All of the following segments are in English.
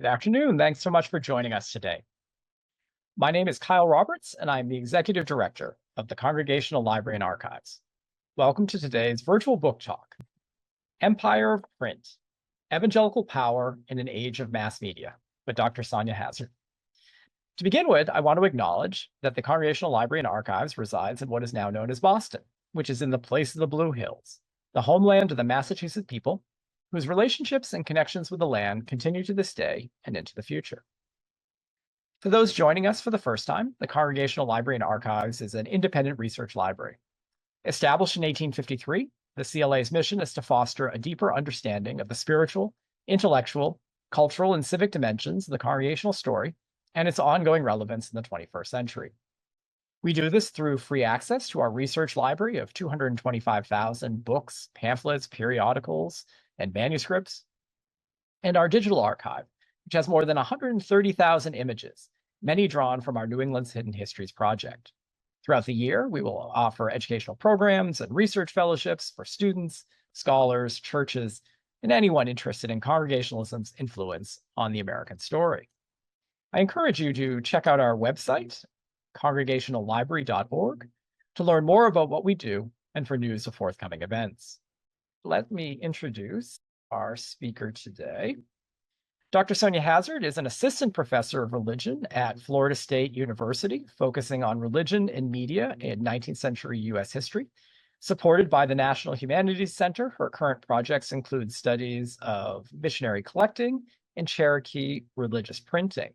Good afternoon. Thanks so much for joining us today. My name is Kyle Roberts, and I'm the Executive Director of the Congregational Library and Archives. Welcome to today's virtual book talk, Empire of Print, Evangelical Power in an Age of Mass Media, with Dr. Sonia Hazard. To begin with, I want to acknowledge that the Congregational Library and Archives resides in what is now known as Boston, which is in the place of the Blue Hills, the homeland of the Massachusetts people, whose relationships and connections with the land continue to this day and into the future. For those joining us for the first time, the Congregational Library and Archives is an independent research library. Established in 1853, the CLA's mission is to foster a deeper understanding of the spiritual, intellectual, cultural, and civic dimensions of the congregational story and its ongoing relevance in the 21st century. We do this through free access to our research library of 225,000 books, pamphlets, periodicals, and manuscripts, and our digital archive, which has more than 130,000 images, many drawn from our New England's Hidden Histories project. Throughout the year, we will offer educational programs and research fellowships for students, scholars, churches, and anyone interested in Congregationalism's influence on the American story. I encourage you to check out our website, congregationallibrary.org, to learn more about what we do and for news of forthcoming events. Let me introduce our speaker today. Dr. Sonia Hazard is an assistant professor of religion at Florida State University, focusing on religion and media in 19th century U.S. history. Supported by the National Humanities Center, her current projects include studies of missionary collecting and Cherokee religious printing.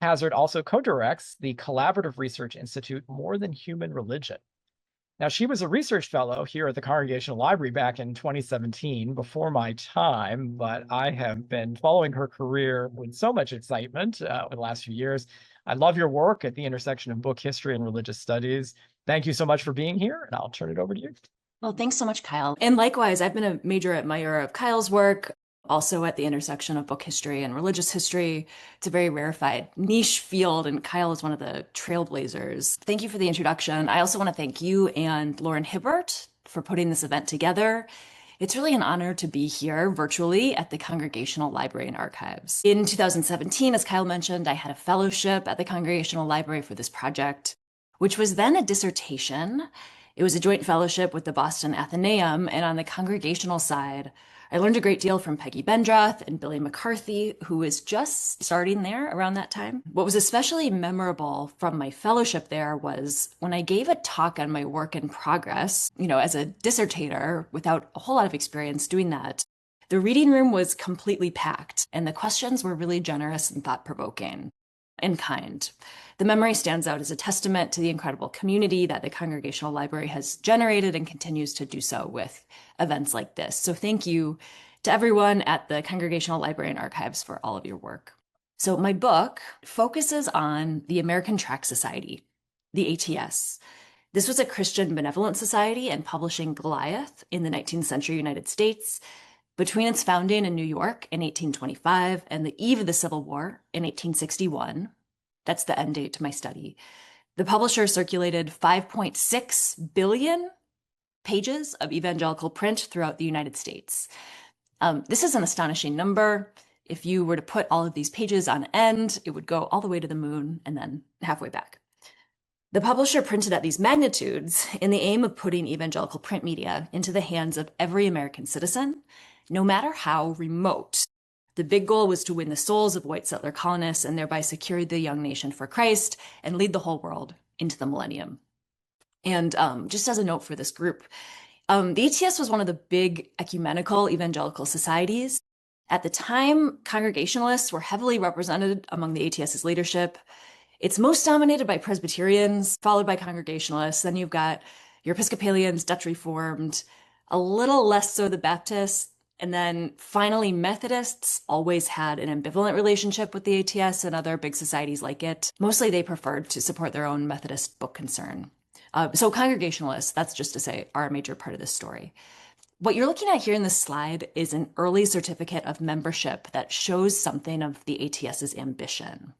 Hazard also co-directs the Collaborative Research Institute More Than Human Religion. Now, she was a research fellow here at the Congregational Library back in 2017, before my time, but I have been following her career with so much excitement over the last few years. I love your work at the intersection of book history and religious studies. Thank you so much for being here, and I'll turn it over to you. Well, thanks so much, Kyle. And likewise, I've been a major admirer of Kyle's work, also at the intersection of book history and religious history. It's a very rarefied niche field, and Kyle is one of the trailblazers. Thank you for the introduction. I also want to thank you and Lauren Hibbert for putting this event together. It's really an honor to be here virtually at the Congregational Library and Archives. In 2017, as Kyle mentioned, I had a fellowship at the Congregational Library for this project, which was then a dissertation. It was a joint fellowship with the Boston Athenaeum, and on the congregational side, I learned a great deal from Peggy Bendroth and Billy McCarthy, who was just starting there around that time. What was especially memorable from my fellowship there was when I gave a talk on my work in progress, as a dissertator without a whole lot of experience doing that. The reading room was completely packed, and the questions were really generous and thought-provoking and kind. The memory stands out as a testament to the incredible community that the Congregational Library has generated and continues to do so with events like this. So thank you to everyone at the Congregational Library and Archives for all of your work. So my book focuses on the American Tract Society, the ATS. This was a Christian benevolent society and publishing Goliath in the 19th century United States. Between its founding in New York in 1825 and the eve of the Civil War in 1861, that's the end date to my study, the publisher circulated 5.6 billion pages of evangelical print throughout the United States. This is an astonishing number. If you were to put all of these pages on end, it would go all the way to the moon and then halfway back. The publisher printed at these magnitudes in the aim of putting evangelical print media into the hands of every American citizen, no matter how remote. The big goal was to win the souls of white settler colonists and thereby secure the young nation for Christ and lead the whole world into the millennium. And just as a note for this group, the ATS was one of the big ecumenical evangelical societies. At the time, Congregationalists were heavily represented among the ATS's leadership. It's most dominated by Presbyterians, followed by Congregationalists. Then you've got your Episcopalians, Dutch Reformed, a little less so the Baptists, and then finally Methodists always had an ambivalent relationship with the ATS and other big societies like it. Mostly they preferred to support their own Methodist book concern. So Congregationalists, that's just to say, are a major part of this story. What you're looking at here in this slide is an early certificate of membership that shows something of the ATS's ambition.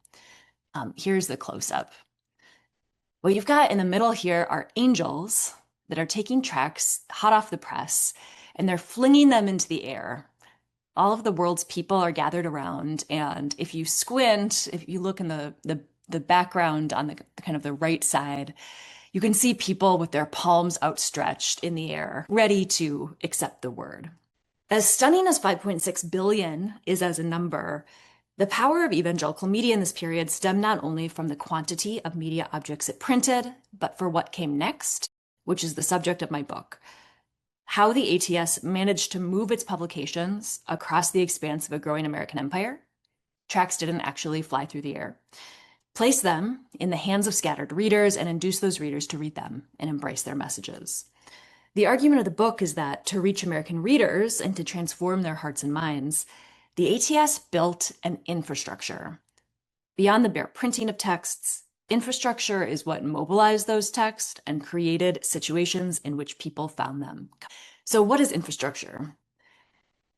Here's the close-up. What you've got in the middle here are angels that are taking tracts hot off the press, and they're flinging them into the air. All of the world's people are gathered around, and if you squint, if you look in the background on the kind of the right side, you can see people with their palms outstretched in the air, ready to accept the word. As stunning as 5.6 billion is as a number, the power of evangelical media in this period stemmed not only from the quantity of media objects it printed, but for what came next, which is the subject of my book. How the ATS managed to move its publications across the expanse of a growing American empire. Tracts didn't actually fly through the air. Place them in the hands of scattered readers and induce those readers to read them and embrace their messages. The argument of the book is that to reach American readers and to transform their hearts and minds, the ATS built an infrastructure. Beyond the bare printing of texts, infrastructure is what mobilized those texts and created situations in which people found them. So what is infrastructure?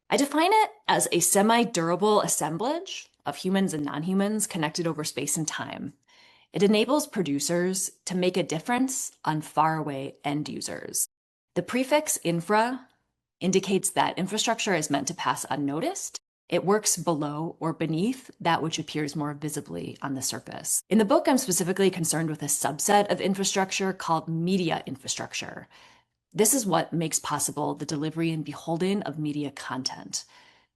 I define it as a semi-durable assemblage of humans and non-humans connected over space and time. It enables producers to make a difference on faraway end users. The prefix infra indicates that infrastructure is meant to pass unnoticed. It works below or beneath that which appears more visibly on the surface. In the book, I'm specifically concerned with a subset of infrastructure called media infrastructure. This is what makes possible the delivery and beholding of media content.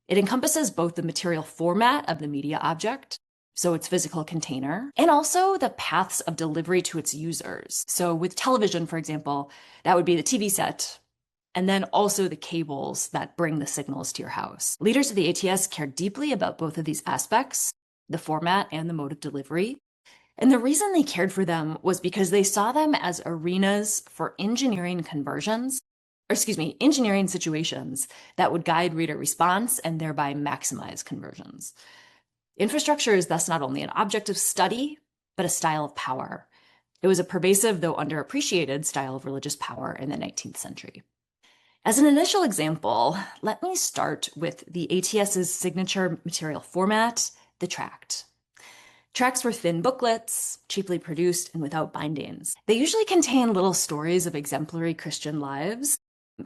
It encompasses both the material format of the media object, so its physical container, and also the paths of delivery to its users. So with television, for example, that would be the TV set, and then also the cables that bring the signals to your house. Leaders of the ATS cared deeply about both of these aspects, the format and the mode of delivery. And the reason they cared for them was because they saw them as arenas for engineering situations that would guide reader response and thereby maximize conversions. Infrastructure is thus not only an object of study, but a style of power. It was a pervasive, though underappreciated, style of religious power in the 19th century. As an initial example, let me start with the ATS's signature material format, the tract. Tracts were thin booklets, cheaply produced and without bindings. They usually contain little stories of exemplary Christian lives,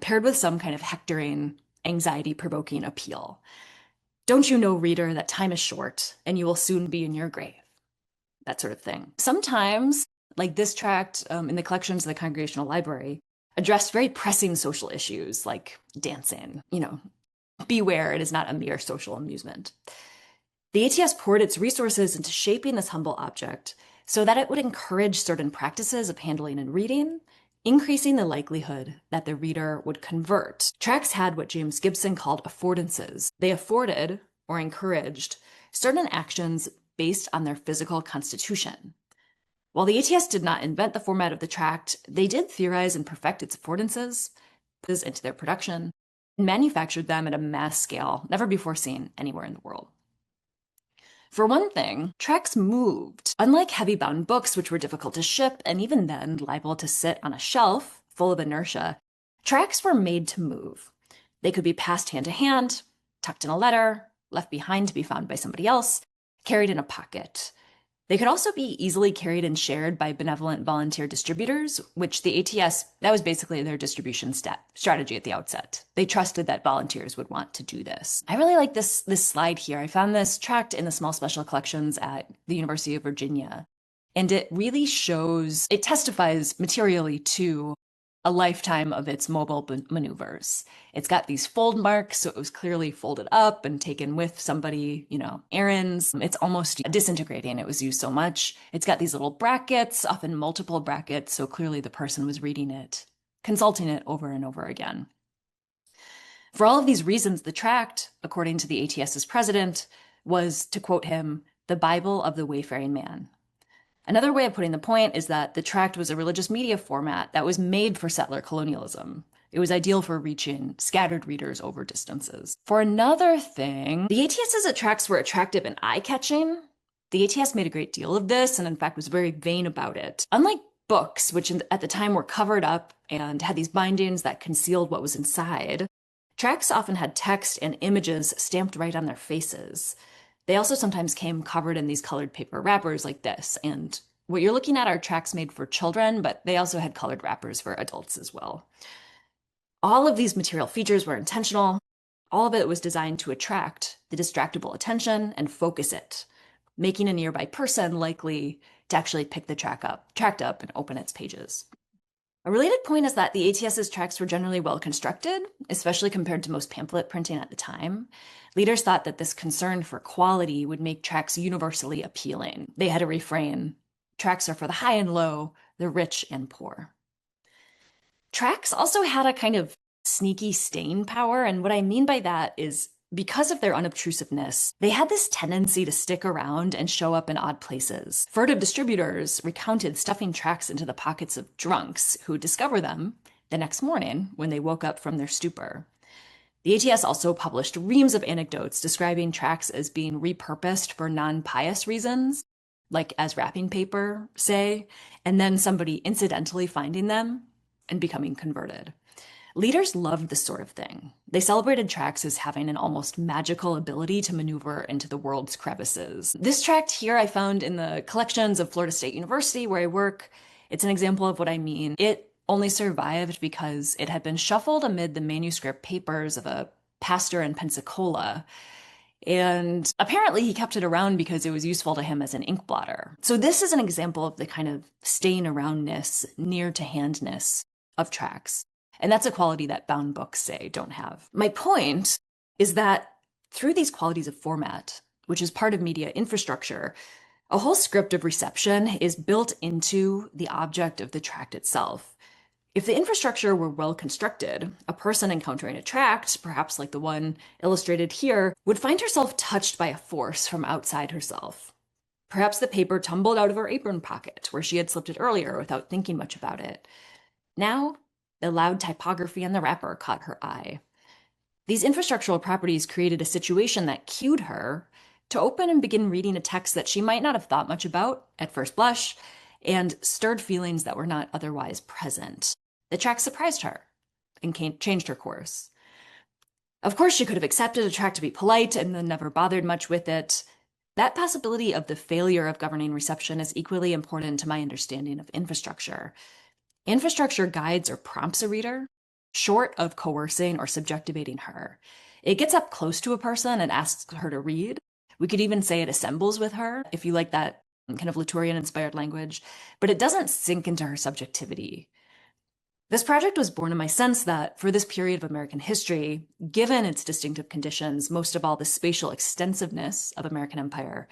paired with some kind of hectoring, anxiety-provoking appeal. Don't you know, reader, that time is short and you will soon be in your grave? That sort of thing. Sometimes, like this tract in the collections of the Congregational Library, addressed very pressing social issues like dancing. Beware, it is not a mere social amusement. The ATS poured its resources into shaping this humble object so that it would encourage certain practices of handling and reading, increasing the likelihood that the reader would convert. Tracts had what James Gibson called affordances. They afforded, or encouraged, certain actions based on their physical constitution. While the ATS did not invent the format of the tract, they did theorize and perfect its affordances into their production, and manufactured them at a mass scale never before seen anywhere in the world. For one thing, tracts moved. Unlike heavy-bound books, which were difficult to ship and even then liable to sit on a shelf full of inertia, tracts were made to move. They could be passed hand to hand, tucked in a letter, left behind to be found by somebody else, carried in a pocket. They could also be easily carried and shared by benevolent volunteer distributors, which the ATS, that was basically their distribution strategy at the outset. They trusted that volunteers would want to do this. I really like this slide here. I found this tract in the small special collections at the University of Virginia, and it really it testifies materially to a lifetime of its mobile maneuvers. It's got these fold marks, so it was clearly folded up and taken with somebody, errands. It's almost disintegrating. It was used so much. It's got these little brackets, often multiple brackets, so clearly the person was reading it, consulting it over and over again. For all of these reasons, the tract, according to the ATS's president, was, to quote him, the Bible of the wayfaring man. Another way of putting the point is that the tract was a religious media format that was made for settler colonialism. It was ideal for reaching scattered readers over distances. For another thing, the ATS's tracts were attractive and eye-catching. The ATS made a great deal of this and in fact was very vain about it. Unlike books, which at the time were covered up and had these bindings that concealed what was inside, tracts often had text and images stamped right on their faces. They also sometimes came covered in these colored paper wrappers like this. And what you're looking at are tracts made for children, but they also had colored wrappers for adults as well. All of these material features were intentional. All of it was designed to attract the distractible attention and focus it, making a nearby person likely to actually pick the tract up and open its pages. A related point is that the ATS's tracts were generally well constructed, especially compared to most pamphlet printing at the time. Leaders thought that this concern for quality would make tracts universally appealing. They had a refrain: tracts are for the high and low, the rich and poor. Tracts also had a kind of sneaky staying power, and what I mean by that is because of their unobtrusiveness, they had this tendency to stick around and show up in odd places. Furtive distributors recounted stuffing tracts into the pockets of drunks who would discover them the next morning when they woke up from their stupor. The ATS also published reams of anecdotes describing tracts as being repurposed for non-pious reasons, like as wrapping paper, say, and then somebody incidentally finding them and becoming converted. Leaders loved this sort of thing. They celebrated tracts as having an almost magical ability to maneuver into the world's crevices. This tract here I found in the collections of Florida State University, where I work. It's an example of what I mean. It only survived because it had been shuffled amid the manuscript papers of a pastor in Pensacola. And apparently he kept it around because it was useful to him as an ink blotter. So this is an example of the kind of staying aroundness, near to handness of tracts. And that's a quality that bound books, say, don't have. My point is that through these qualities of format, which is part of media infrastructure, a whole script of reception is built into the object of the tract itself. If the infrastructure were well constructed, a person encountering a tract, perhaps like the one illustrated here, would find herself touched by a force from outside herself. Perhaps the paper tumbled out of her apron pocket, where she had slipped it earlier without thinking much about it. Now, the loud typography on the wrapper caught her eye. These infrastructural properties created a situation that cued her to open and begin reading a text that she might not have thought much about at first blush, and stirred feelings that were not otherwise present. The tract surprised her and changed her course. Of course, she could have accepted a tract to be polite and then never bothered much with it. That possibility of the failure of governing reception is equally important to my understanding of infrastructure. Infrastructure guides or prompts a reader, short of coercing or subjectivating her. It gets up close to a person and asks her to read. We could even say it assembles with her, if you like that kind of Luturian-inspired language, but it doesn't sink into her subjectivity. This project was born in my sense that for this period of American history, given its distinctive conditions, most of all the spatial extensiveness of American empire,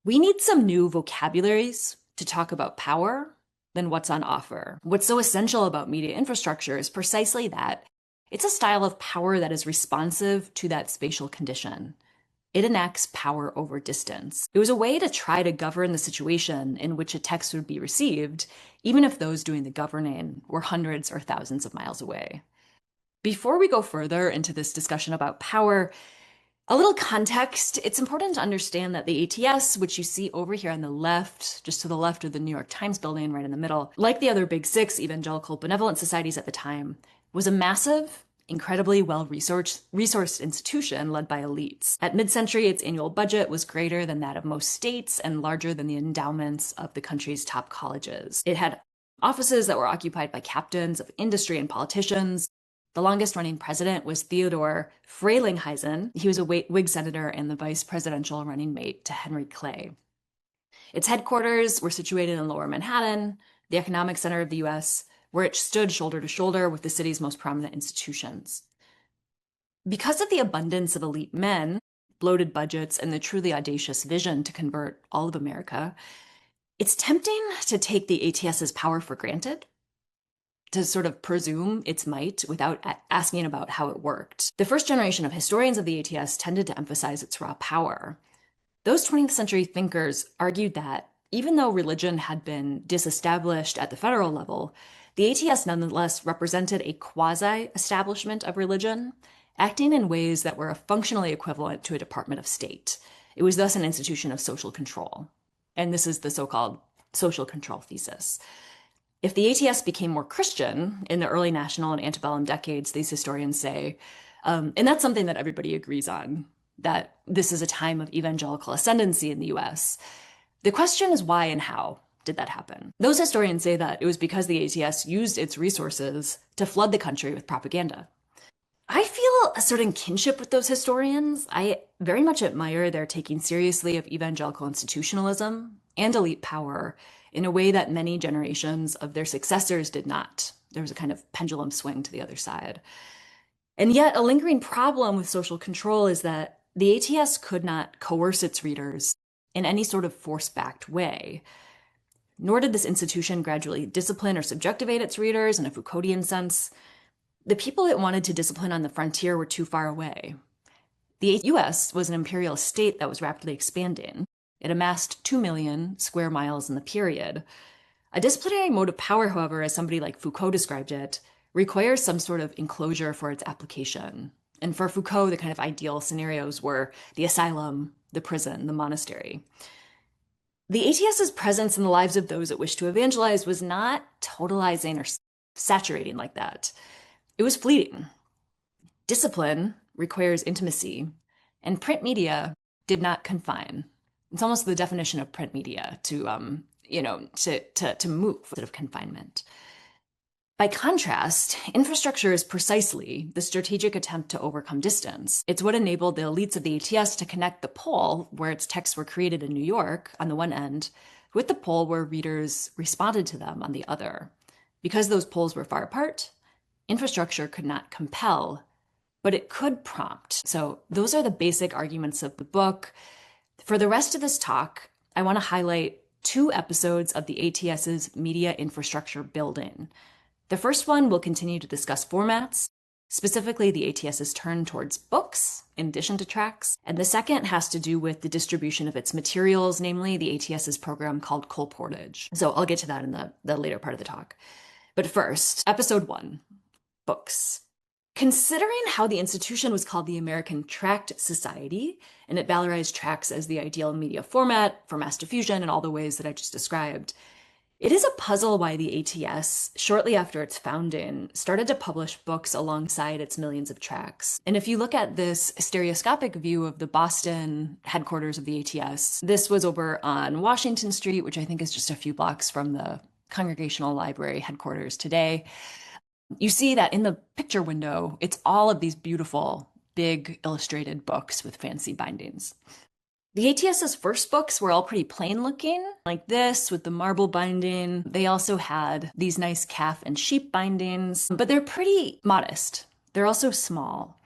we need some new vocabularies to talk about power than what's on offer. What's so essential about media infrastructure is precisely that. It's a style of power that is responsive to that spatial condition. It enacts power over distance. It was a way to try to govern the situation in which a text would be received, even if those doing the governing were hundreds or thousands of miles away. Before we go further into this discussion about power, a little context. It's important to understand that the ATS, which you see over here on the left, just to the left of the New York Times building, right in the middle, like the other big six evangelical benevolent societies at the time, was a massive, incredibly well-resourced institution led by elites. At mid-century, its annual budget was greater than that of most states and larger than the endowments of the country's top colleges. It had offices that were occupied by captains of industry and politicians. The longest-running president was Theodore Frelinghuysen. He was a Whig senator and the vice presidential running mate to Henry Clay. Its headquarters were situated in Lower Manhattan, the economic center of the U.S., where it stood shoulder to shoulder with the city's most prominent institutions. Because of the abundance of elite men, bloated budgets, and the truly audacious vision to convert all of America, it's tempting to take the ATS's power for granted, to sort of presume its might without asking about how it worked. The first generation of historians of the ATS tended to emphasize its raw power. Those 20th century thinkers argued that even though religion had been disestablished at the federal level, the ATS nonetheless represented a quasi-establishment of religion, acting in ways that were functionally equivalent to a Department of State. It was thus an institution of social control. And this is the so-called social control thesis. If the ATS became more Christian in the early national and antebellum decades, these historians say, and that's something that everybody agrees on, that this is a time of evangelical ascendancy in the US. The question is why and how did that happen? Those historians say that it was because the ATS used its resources to flood the country with propaganda. I feel a certain kinship with those historians. I very much admire their taking seriously of evangelical institutionalism and elite power in a way that many generations of their successors did not. There was a kind of pendulum swing to the other side. And yet, a lingering problem with social control is that the ATS could not coerce its readers in any sort of force-backed way. Nor did this institution gradually discipline or subjectivate its readers in a Foucauldian sense. The people it wanted to discipline on the frontier were too far away. The US was an imperial state that was rapidly expanding. It amassed 2 million square miles in the period. A disciplinary mode of power, however, as somebody like Foucault described it, requires some sort of enclosure for its application. And for Foucault, the kind of ideal scenarios were the asylum, the prison, the monastery. The ATS's presence in the lives of those it wished to evangelize was not totalizing or saturating like that. It was fleeting. Discipline requires intimacy, and print media did not confine. It's almost the definition of print media to move instead of confinement. By contrast, infrastructure is precisely the strategic attempt to overcome distance. It's what enabled the elites of the ATS to connect the pole, where its texts were created in New York, on the one end, with the pole where readers responded to them on the other. Because those poles were far apart, infrastructure could not compel, but it could prompt. So those are the basic arguments of the book. For the rest of this talk, I want to highlight 2 episodes of the ATS's media infrastructure building. The first one will continue to discuss formats, specifically the ATS's turn towards books in addition to tracts. And the second has to do with the distribution of its materials, namely the ATS's program called Colportage. So I'll get to that in the later part of the talk. But first, episode 1, books. Considering how the institution was called the American Tract Society, and it valorized tracts as the ideal media format for mass diffusion in all the ways that I just described, it is a puzzle why the ATS, shortly after its founding, started to publish books alongside its millions of tracts. And if you look at this stereoscopic view of the Boston headquarters of the ATS, this was over on Washington Street, which I think is just a few blocks from the Congregational Library headquarters today. You see that in the picture window, it's all of these beautiful, big illustrated books with fancy bindings. The ATS's first books were all pretty plain looking, like this with the marble binding. They also had these nice calf and sheep bindings, but they're pretty modest. They're also small.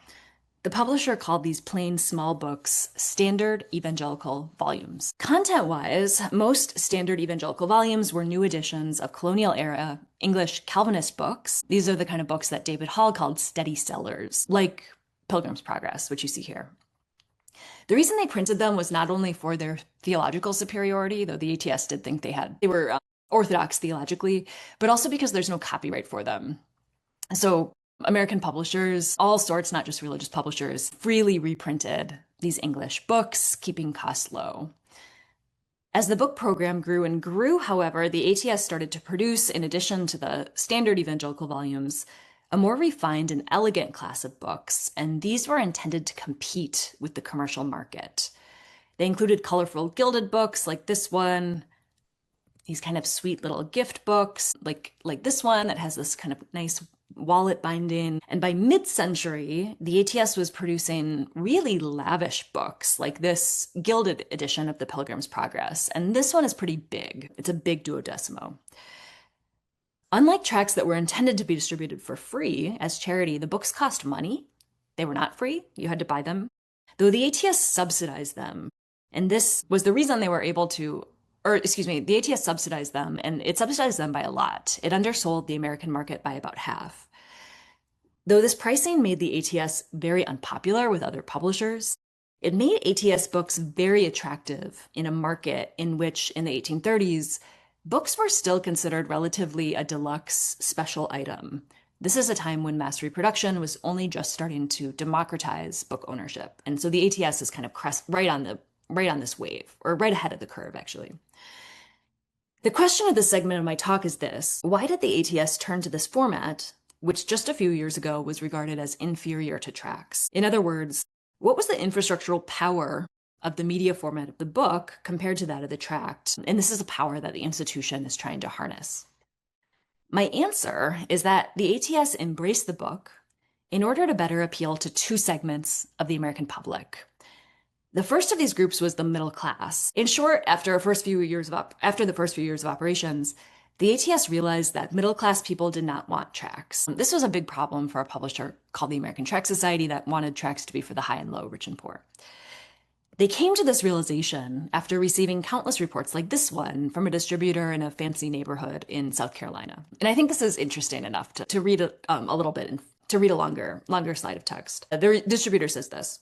The publisher called these plain small books standard evangelical volumes. Content-wise, most standard evangelical volumes were new editions of colonial-era English Calvinist books. These are the kind of books that David Hall called steady sellers, like Pilgrim's Progress, which you see here. The reason they printed them was not only for their theological superiority, though the ATS did think they were orthodox theologically, but also because there's no copyright for them. So American publishers, all sorts, not just religious publishers, freely reprinted these English books, keeping costs low. As the book program grew and grew, however, the ATS started to produce, in addition to the standard evangelical volumes, a more refined and elegant class of books, and these were intended to compete with the commercial market. They included colorful gilded books like this one, these kind of sweet little gift books like this one that has this kind of nice wallet binding. And by mid-century, the ATS was producing really lavish books like this gilded edition of the Pilgrim's Progress. And this one is pretty big. It's a big duodecimo. Unlike tracts that were intended to be distributed for free as charity, the books cost money. They were not free. You had to buy them, though the ATS subsidized them. And this was the reason they were able to, the ATS subsidized them, and it subsidized them by a lot. It undersold the American market by about half. Though this pricing made the ATS very unpopular with other publishers, it made ATS books very attractive in a market in which, in the 1830s, books were still considered relatively a deluxe special item. This is a time when mass reproduction was only just starting to democratize book ownership. And so the ATS is kind of right on this wave, or right ahead of the curve, actually. The question of this segment of my talk is this: why did the ATS turn to this format, which just a few years ago was regarded as inferior to tracts? In other words, what was the infrastructural power of the media format of the book compared to that of the tract? And this is a power that the institution is trying to harness. My answer is that the ATS embraced the book, in order to better appeal to two segments of the American public. The first of these groups was the middle class. In short, after the first few years of operations, the ATS realized that middle-class people did not want tracts. This was a big problem for a publisher called the American Tract Society that wanted tracts to be for the high and low, rich and poor. They came to this realization after receiving countless reports like this one from a distributor in a fancy neighborhood in South Carolina. And I think this is interesting enough to read a little bit and to read a longer slide of text. The distributor says this: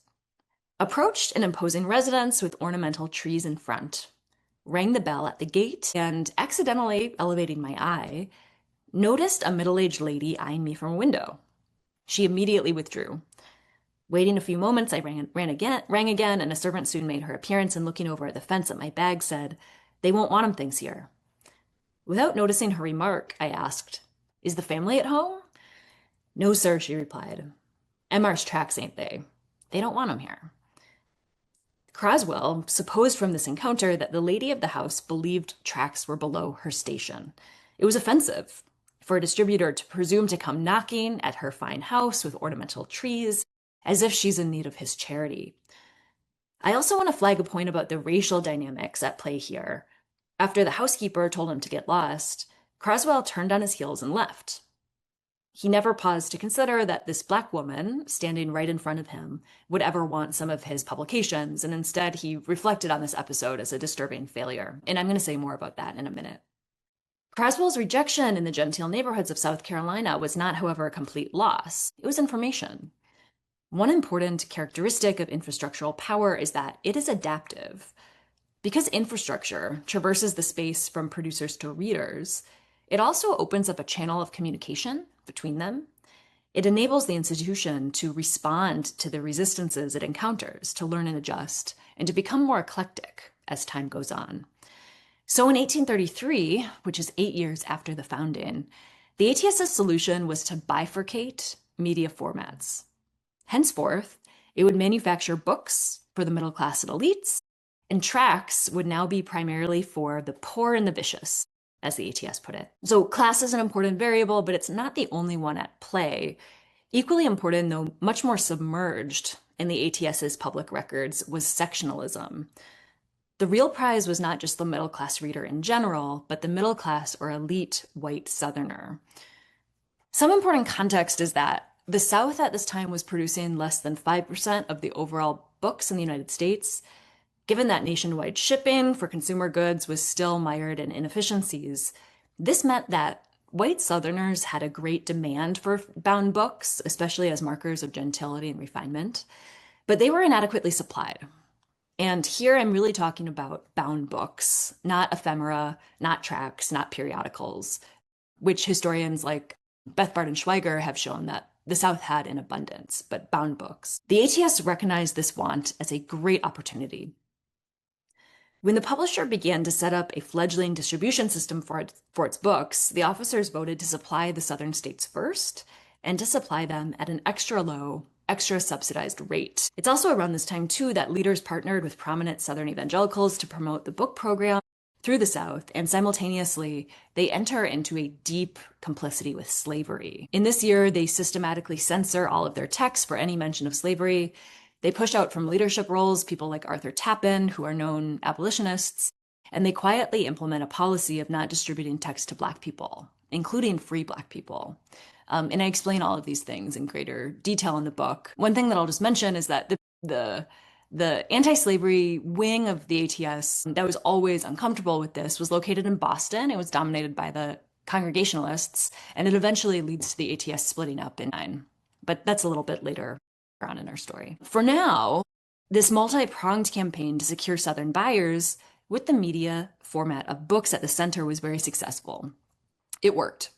approached an imposing residence with ornamental trees in front, rang the bell at the gate, and accidentally elevating my eye, noticed a middle-aged lady eyeing me from a window. She immediately withdrew. Waiting a few moments, I rang again, and a servant soon made her appearance, and looking over at the fence at my bag said, "They won't want 'em things here." Without noticing her remark, I asked, "Is the family at home?" "No, sir," she replied. "MR's tracts, ain't they? They don't want 'em here." Croswell supposed from this encounter that the lady of the house believed tracts were below her station. It was offensive for a distributor to presume to come knocking at her fine house with ornamental trees, as if she's in need of his charity. I also want to flag a point about the racial dynamics at play here. After the housekeeper told him to get lost, Croswell turned on his heels and left. He never paused to consider that this Black woman standing right in front of him would ever want some of his publications, and instead he reflected on this episode as a disturbing failure. And I'm going to say more about that in a minute. Croswell's rejection in the genteel neighborhoods of South Carolina was not, however, a complete loss. It was information. One important characteristic of infrastructural power is that it is adaptive. Because infrastructure traverses the space from producers to readers, it also opens up a channel of communication between them. It enables the institution to respond to the resistances it encounters, to learn and adjust, and to become more eclectic as time goes on. So in 1833, which is 8 years after the founding, the ATS's solution was to bifurcate media formats. Henceforth, it would manufacture books for the middle class and elites, and tracts would now be primarily for the poor and the vicious, as the ATS put it. So class is an important variable, but it's not the only one at play. Equally important, though much more submerged in the ATS's public records, was sectionalism. The real prize was not just the middle class reader in general, but the middle class or elite white Southerner. Some important context is that the South at this time was producing less than 5% of the overall books in the United States. Given that nationwide shipping for consumer goods was still mired in inefficiencies, this meant that white Southerners had a great demand for bound books, especially as markers of gentility and refinement, but they were inadequately supplied. And here I'm really talking about bound books, not ephemera, not tracts, not periodicals, which historians like Bethbard and Schweiger have shown that the South had in abundance, but bound books. The ATS recognized this want as a great opportunity. When the publisher began to set up a fledgling distribution system for its books, the officers voted to supply the Southern states first and to supply them at an extra low, extra subsidized rate. It's also around this time, too, that leaders partnered with prominent Southern evangelicals to promote the book program through the South, and simultaneously, they enter into a deep complicity with slavery. In this year, they systematically censor all of their texts for any mention of slavery. They push out from leadership roles people like Arthur Tappan, who are known abolitionists, and they quietly implement a policy of not distributing text to Black people, including free Black people. And I explain all of these things in greater detail in the book. One thing that I'll just mention is that the anti-slavery wing of the ATS that was always uncomfortable with this was located in Boston. It was dominated by the Congregationalists, and it eventually leads to the ATS splitting up in 9. But that's a little bit later on in our story. For now, this multi-pronged campaign to secure Southern buyers with the media format of books at the center was very successful. It worked.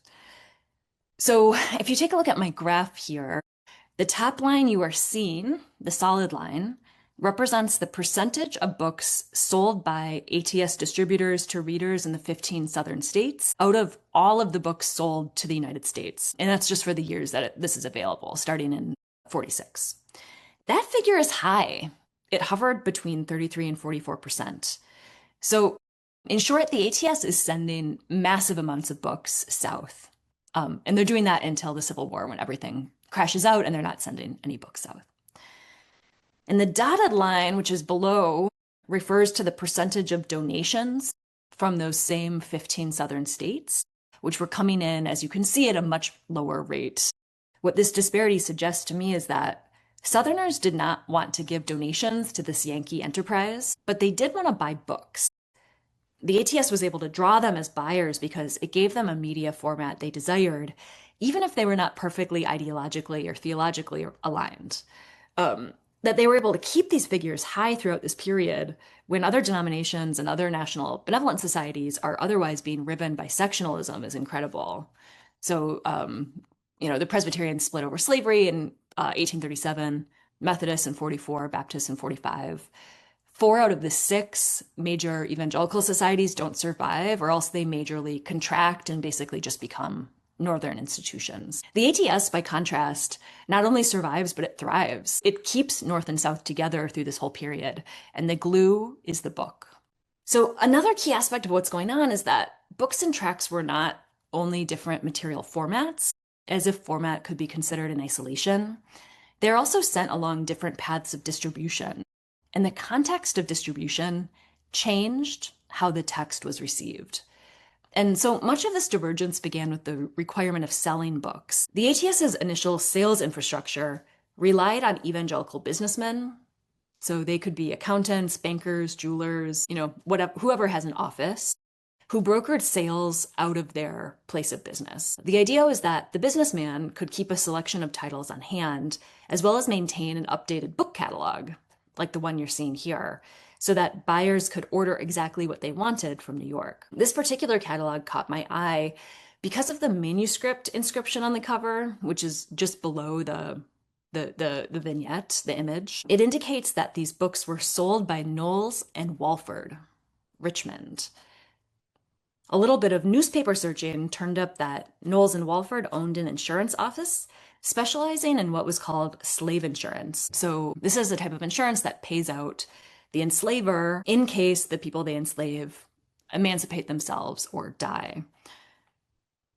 So if you take a look at my graph here, the top line you are seeing, the solid line, represents the percentage of books sold by ATS distributors to readers in the 15 Southern states out of all of the books sold to the United States. And that's just for the years that this is available, starting in 46. That figure is high. It hovered between 33 and 44%. So in short, the ATS is sending massive amounts of books south. And they're doing that until the Civil War when everything crashes out and they're not sending any books south. And the dotted line, which is below, refers to the percentage of donations from those same 15 southern states, which were coming in, as you can see, at a much lower rate. What this disparity suggests to me is that Southerners did not want to give donations to this Yankee enterprise, but they did want to buy books. The ATS was able to draw them as buyers because it gave them a media format they desired, even if they were not perfectly ideologically or theologically aligned. That they were able to keep these figures high throughout this period when other denominations and other national benevolent societies are otherwise being riven by sectionalism is incredible. So, the Presbyterians split over slavery in 1837, Methodists in 44, Baptists in 45. 4 out of the 6 major evangelical societies don't survive, or else they majorly contract and basically just become northern institutions. The ATS, by contrast, not only survives, but it thrives. It keeps North and South together through this whole period, and the glue is the book. So another key aspect of what's going on is that books and tracts were not only different material formats, as if format could be considered in isolation. They're also sent along different paths of distribution, and the context of distribution changed how the text was received. And so much of this divergence began with the requirement of selling books. The ATS's initial sales infrastructure relied on evangelical businessmen. So they could be accountants, bankers, jewelers, whoever has an office, who brokered sales out of their place of business. The idea was that the businessman could keep a selection of titles on hand, as well as maintain an updated book catalog, like the one you're seeing here, so that buyers could order exactly what they wanted from New York. This particular catalog caught my eye because of the manuscript inscription on the cover, which is just below the vignette, the image. It indicates that these books were sold by Knowles and Walford, Richmond. A little bit of newspaper searching turned up that Knowles and Walford owned an insurance office specializing in what was called slave insurance. So this is a type of insurance that pays out the enslaver in case the people they enslave emancipate themselves or die.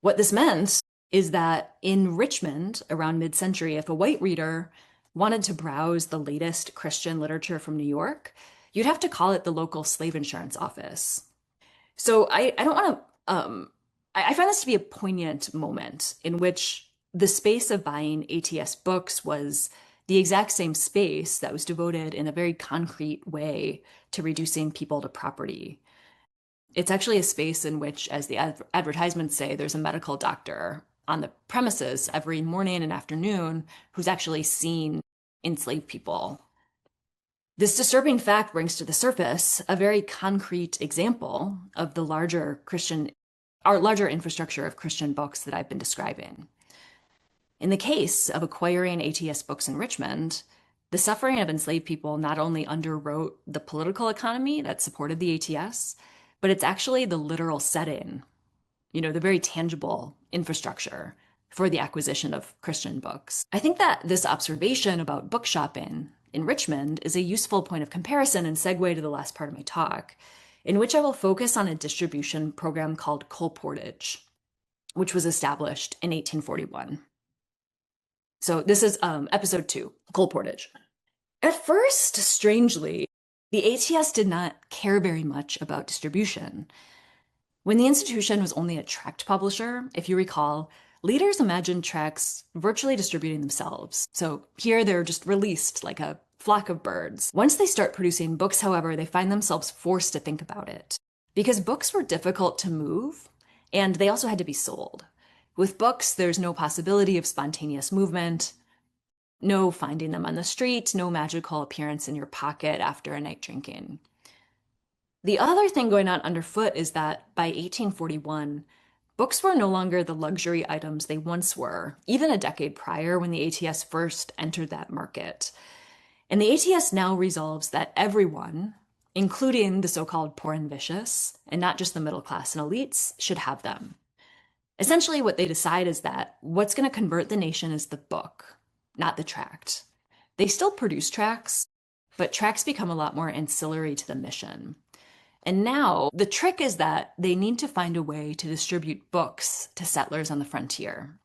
What this meant is that in Richmond, around mid-century, if a white reader wanted to browse the latest Christian literature from New York, you'd have to call it the local slave insurance office. So I don't want to, I find this to be a poignant moment in which the space of buying ATS books was the exact same space that was devoted in a very concrete way to reducing people to property. It's actually a space in which, as the advertisements say, there's a medical doctor on the premises every morning and afternoon who's actually seen enslaved people. This disturbing fact brings to the surface a very concrete example of the larger infrastructure of Christian books that I've been describing. In the case of acquiring ATS books in Richmond, the suffering of enslaved people not only underwrote the political economy that supported the ATS, but it's actually the literal setting, the very tangible infrastructure for the acquisition of Christian books. I think that this observation about book shopping in Richmond is a useful point of comparison and segue to the last part of my talk, in which I will focus on a distribution program called Colportage, which was established in 1841. So this is episode 2, Colportage. At first, strangely, the ATS did not care very much about distribution. When the institution was only a tract publisher, if you recall, leaders imagined tracts virtually distributing themselves. So here they're just released like a flock of birds. Once they start producing books, however, they find themselves forced to think about it. Because books were difficult to move, and they also had to be sold. With books, there's no possibility of spontaneous movement, no finding them on the street, no magical appearance in your pocket after a night drinking. The other thing going on underfoot is that by 1841, books were no longer the luxury items they once were, even a decade prior when the ATS first entered that market. And the ATS now resolves that everyone, including the so-called poor and vicious, and not just the middle class and elites, should have them. Essentially, what they decide is that what's going to convert the nation is the book, not the tract. They still produce tracts, but tracts become a lot more ancillary to the mission. And now the trick is that they need to find a way to distribute books to settlers on the frontier.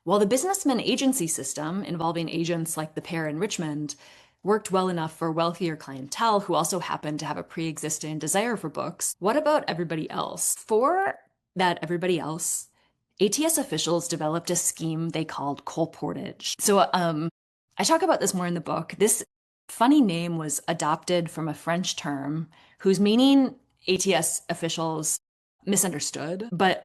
While the businessman agency system, involving agents like the pair in Richmond, worked well enough for wealthier clientele who also happened to have a pre-existing desire for books, what about everybody else? For that everybody else, ATS officials developed a scheme they called Colportage. So I talk about this more in the book. This funny name was adopted from a French term whose meaning ATS officials misunderstood, but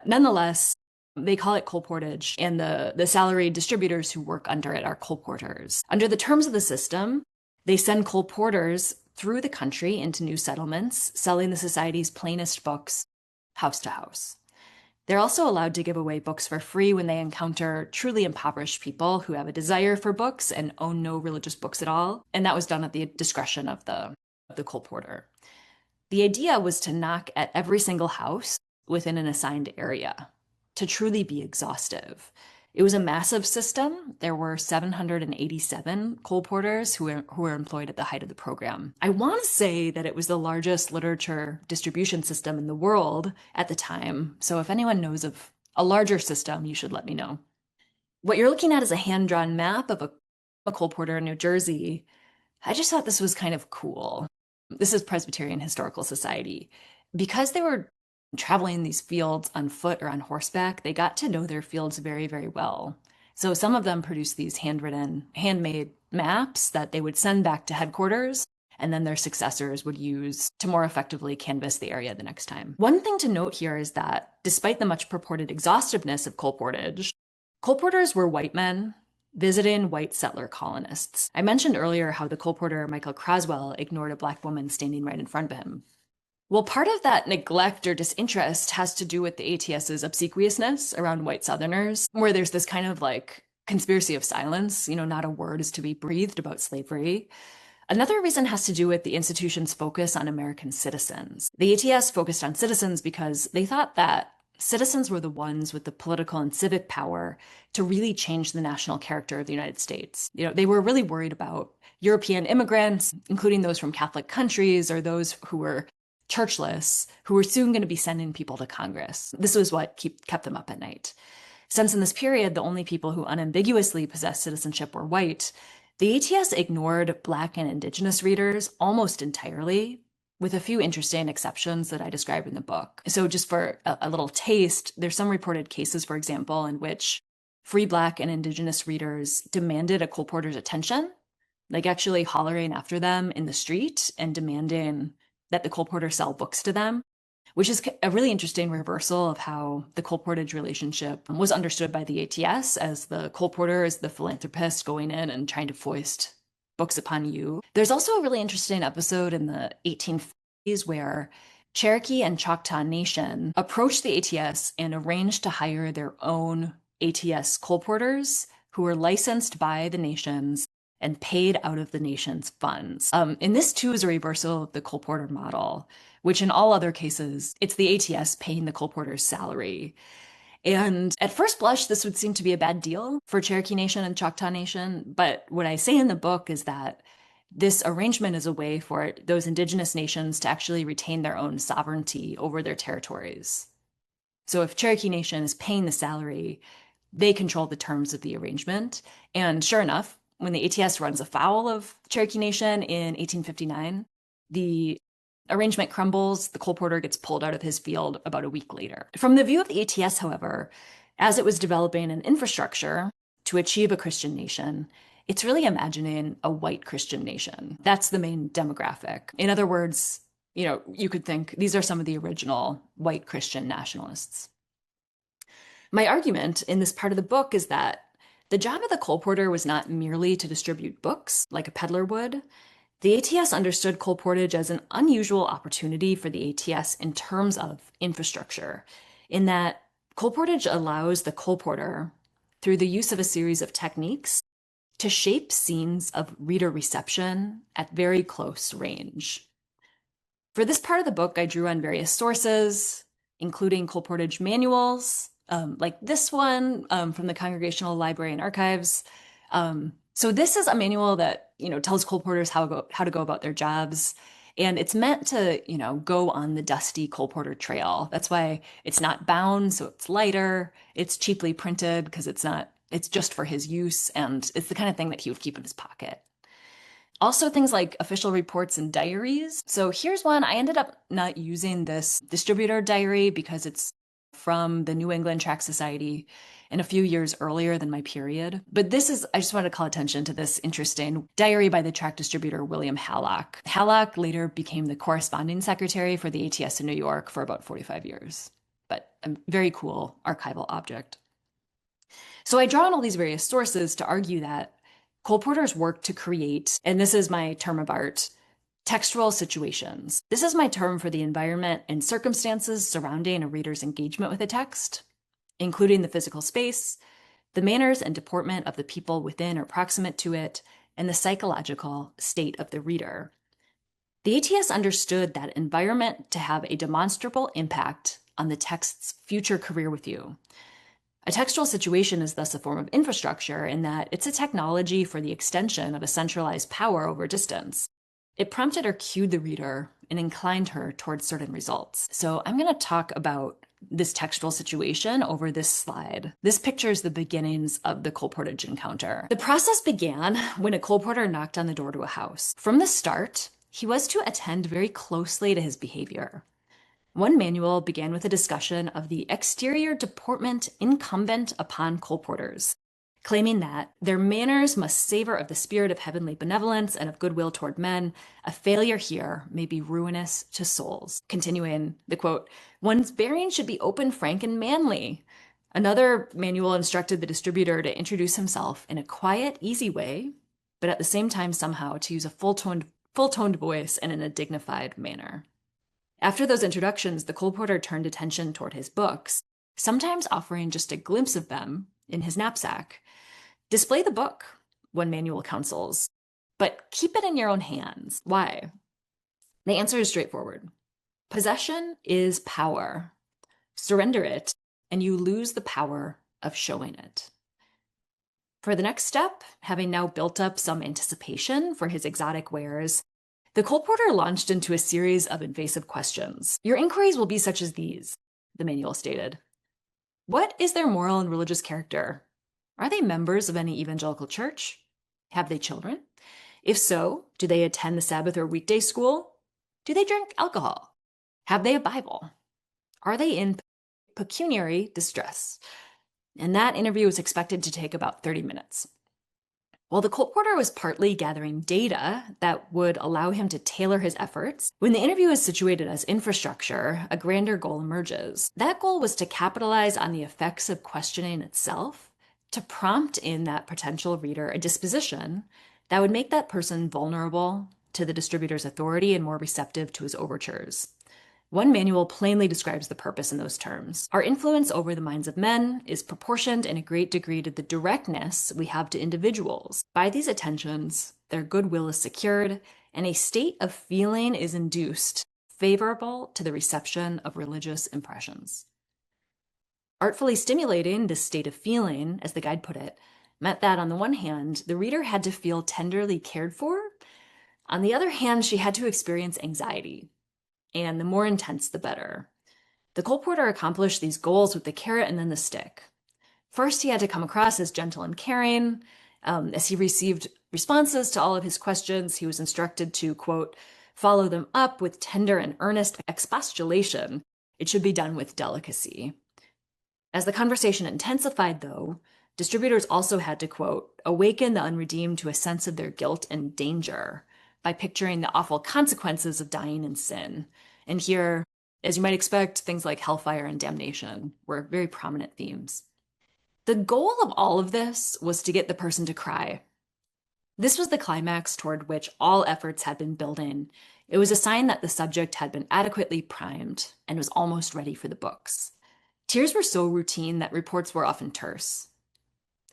nonetheless, they call it colportage, and the salaried distributors who work under it are colporteurs. Under the terms of the system, they send colporteurs through the country into new settlements, selling the society's plainest books house to house. They're also allowed to give away books for free when they encounter truly impoverished people who have a desire for books and own no religious books at all. And that was done at the discretion of the colporteur. The idea was to knock at every single house within an assigned area to truly be exhaustive. It was a massive system. There were 787 colporteurs who were employed at the height of the program. I want to say that it was the largest literature distribution system in the world at the time. So if anyone knows of a larger system, you should let me know. What you're looking at is a hand-drawn map of a colporteur in New Jersey. I just thought this was kind of cool. This is Presbyterian Historical Society. Because they were traveling these fields on foot or on horseback, they got to know their fields very, very well. So some of them produced these handmade maps that they would send back to headquarters, and then their successors would use to more effectively canvass the area the next time. One thing to note here is that despite the much purported exhaustiveness of colportage, colporteurs were white men visiting white settler colonists. I mentioned earlier how the colporteur Michael Croswell ignored a Black woman standing right in front of him. Well, part of that neglect or disinterest has to do with the ATS's obsequiousness around white Southerners, where there's this kind of like conspiracy of silence, not a word is to be breathed about slavery. Another reason has to do with the institution's focus on American citizens. The ATS focused on citizens because they thought that citizens were the ones with the political and civic power to really change the national character of the United States. They were really worried about European immigrants, including those from Catholic countries or those who were churchless, who were soon going to be sending people to Congress. This was what kept them up at night. Since in this period, the only people who unambiguously possessed citizenship were white, the ATS ignored Black and Indigenous readers almost entirely, with a few interesting exceptions that I describe in the book. So just for a little taste, there's some reported cases, for example, in which free Black and Indigenous readers demanded a colporteur's attention, like actually hollering after them in the street and demanding that the colporteur sell books to them, which is a really interesting reversal of how the colportage relationship was understood by the ATS, as the colporteur is the philanthropist going in and trying to foist books upon you. There's also a really interesting episode in the 1850s where Cherokee and Choctaw Nation approached the ATS and arranged to hire their own ATS colporteurs who were licensed by the nations and paid out of the nation's funds. And this too is a reversal of the colporteur model, which in all other cases, it's the ATS paying the colporteur's salary. And at first blush, this would seem to be a bad deal for Cherokee Nation and Choctaw Nation. But what I say in the book is that this arrangement is a way for those indigenous nations to actually retain their own sovereignty over their territories. So if Cherokee Nation is paying the salary, they control the terms of the arrangement. And sure enough, when the ATS runs afoul of Cherokee Nation in 1859, the arrangement crumbles, the colporteur gets pulled out of his field about a week later. From the view of the ATS, however, as it was developing an infrastructure to achieve a Christian nation, it's really imagining a white Christian nation. That's the main demographic. In other words, you could think these are some of the original white Christian nationalists. My argument in this part of the book is that the job of the colporteur was not merely to distribute books like a peddler would. The ATS understood colportage as an unusual opportunity for the ATS in terms of infrastructure, in that colportage allows the colporteur, through the use of a series of techniques, to shape scenes of reader reception at very close range. For this part of the book, I drew on various sources, including colportage manuals, like this one from the Congregational Library and Archives. So this is a manual that tells colporteurs how to go about their jobs. And it's meant to, go on the dusty Colportage trail. That's why it's not bound, so it's lighter. It's cheaply printed because it's just for his use, and it's the kind of thing that he would keep in his pocket. Also, things like official reports and diaries. So here's one. I ended up not using this distributor diary because it's from the New England Tract Society and a few years earlier than my period. But I just wanted to call attention to this interesting diary by the tract distributor William Hallock. Hallock later became the corresponding secretary for the ATS in New York for about 45 years. But a very cool archival object. So I draw on all these various sources to argue that Colportage's work to create, and this is my term of art, textual situations. This is my term for the environment and circumstances surrounding a reader's engagement with a text, including the physical space, the manners and deportment of the people within or proximate to it, and the psychological state of the reader. The ATS understood that environment to have a demonstrable impact on the text's future career with you. A textual situation is thus a form of infrastructure in that it's a technology for the extension of a centralized power over distance. It prompted or cued the reader and inclined her towards certain results. So I'm going to talk about this textual situation over this slide. This pictures the beginnings of the Colportage encounter. The process began when a colporter knocked on the door to a house. From the start, he was to attend very closely to his behavior. One manual began with a discussion of the exterior deportment incumbent upon colporters, claiming that their manners must savor of the spirit of heavenly benevolence and of goodwill toward men. A failure here may be ruinous to souls. Continuing the quote, one's bearing should be open, frank, and manly. Another manual instructed the distributor to introduce himself in a quiet, easy way, but at the same time somehow to use a full-toned voice and in a dignified manner. After those introductions, the colporter turned attention toward his books, sometimes offering just a glimpse of them in his knapsack. Display the book, one manual counsels, but keep it in your own hands. Why? The answer is straightforward. Possession is power. Surrender it, and you lose the power of showing it. For the next step, having now built up some anticipation for his exotic wares, the colporter launched into a series of invasive questions. Your inquiries will be such as these, the manual stated. What is their moral and religious character? Are they members of any evangelical church? Have they children? If so, do they attend the Sabbath or weekday school? Do they drink alcohol? Have they a Bible? Are they in pecuniary distress? And that interview was expected to take about 30 minutes. While the colporter was partly gathering data that would allow him to tailor his efforts, when the interview is situated as infrastructure, a grander goal emerges. That goal was to capitalize on the effects of questioning itself, to prompt in that potential reader a disposition that would make that person vulnerable to the distributor's authority and more receptive to his overtures. One manual plainly describes the purpose in those terms. Our influence over the minds of men is proportioned in a great degree to the directness we have to individuals. By these attentions, their goodwill is secured, and a state of feeling is induced favorable to the reception of religious impressions. Artfully stimulating this state of feeling, as the guide put it, meant that on the one hand, the reader had to feel tenderly cared for. On the other hand, she had to experience anxiety. And the more intense, the better. The colporter accomplished these goals with the carrot and then the stick. First, he had to come across as gentle and caring. As he received responses to all of his questions, he was instructed to, quote, follow them up with tender and earnest expostulation. It should be done with delicacy. As the conversation intensified, though, distributors also had to, quote, awaken the unredeemed to a sense of their guilt and danger by picturing the awful consequences of dying in sin. And here, as you might expect, things like hellfire and damnation were very prominent themes. The goal of all of this was to get the person to cry. This was the climax toward which all efforts had been building. It was a sign that the subject had been adequately primed and was almost ready for the books. Tears were so routine that reports were often terse.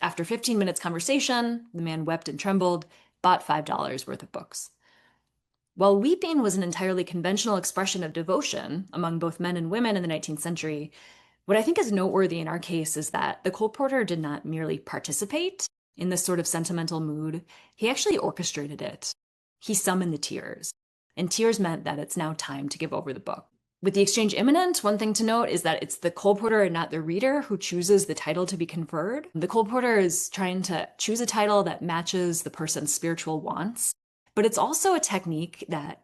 After 15 minutes conversation, the man wept and trembled, bought $5 worth of books. While weeping was an entirely conventional expression of devotion among both men and women in the 19th century, what I think is noteworthy in our case is that the colporter did not merely participate in this sort of sentimental mood, he actually orchestrated it. He summoned the tears. and tears meant that it's now time to give over the book. With the exchange imminent, one thing to note is that it's the colporteur and not the reader who chooses the title to be conferred. The colporteur is trying to choose a title that matches the person's spiritual wants, but it's also a technique that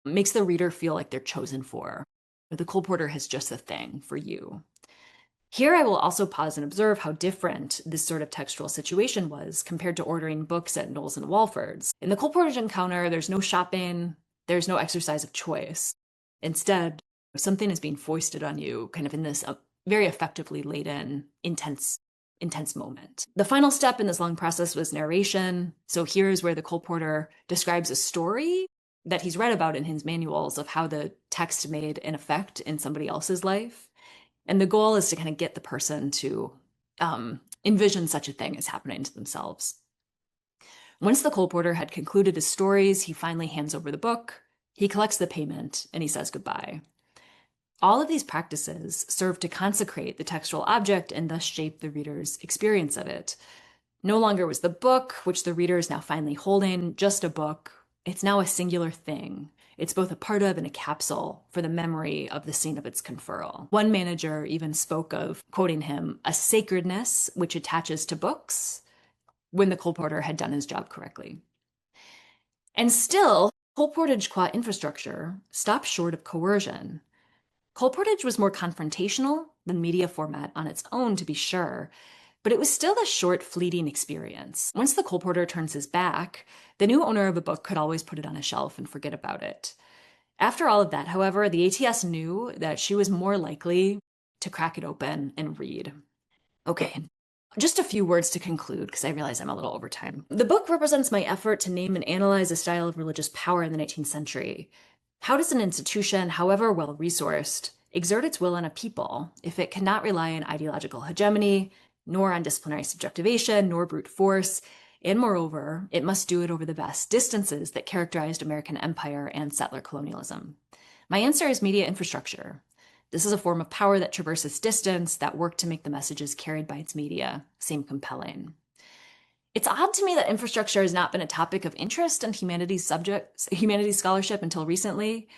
makes the reader feel like they're chosen for. The colporteur has just the thing for you. Here I will also pause and observe how different this sort of textual situation was compared to ordering books at Knowles and Walford's. In the Colportage encounter, there's no shopping, there's no exercise of choice. Instead, something is being foisted on you kind of in this very effectively laden, intense moment. The final step in this long process was narration. So here's where the colporteur describes a story that he's read about in his manuals of how the text made an effect in somebody else's life. And the goal is to kind of get the person to envision such a thing as happening to themselves. Once the colporteur had concluded his stories, he finally hands over the book, he collects the payment, and he says goodbye. All of these practices serve to consecrate the textual object and thus shape the reader's experience of it. No longer was the book, which the reader is now finally holding, just a book. It's now a singular thing. It's both a part of and a capsule for the memory of the scene of its conferral. One manager even spoke of, quoting him, a sacredness which attaches to books when the colporteur had done his job correctly. And still, colportage qua infrastructure stopped short of coercion. Colportage was more confrontational than media format on its own, to be sure, but it was still a short, fleeting experience. Once the colporteur turns his back, the new owner of a book could always put it on a shelf and forget about it. After all of that, however, the ATS knew that she was more likely to crack it open and read. Okay, just a few words to conclude, because I realize I'm a little over time. The book represents my effort to name and analyze a style of religious power in the 19th century. How does an institution, however well-resourced, exert its will on a people if it cannot rely on ideological hegemony, nor on disciplinary subjectivation, nor brute force, and moreover, it must do it over the vast distances that characterized American empire and settler colonialism? My answer is media infrastructure. This is a form of power that traverses distance, that work to make the messages carried by its media seem compelling. It's odd to me that infrastructure has not been a topic of interest in humanities scholarship until recently.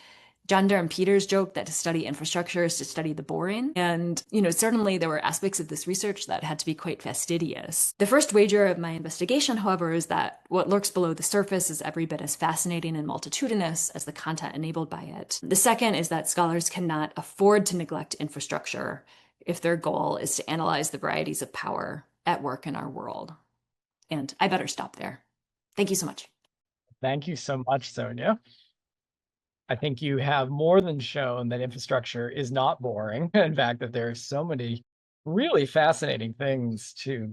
John Durham Peters joked that to study infrastructure is to study the boring. And, certainly there were aspects of this research that had to be quite fastidious. The first wager of my investigation, however, is that what lurks below the surface is every bit as fascinating and multitudinous as the content enabled by it. The second is that scholars cannot afford to neglect infrastructure if their goal is to analyze the varieties of power at work in our world. And I better stop there. Thank you so much. Thank you so much, Sonia. I think you have more than shown that infrastructure is not boring. In fact, that there are so many really fascinating things to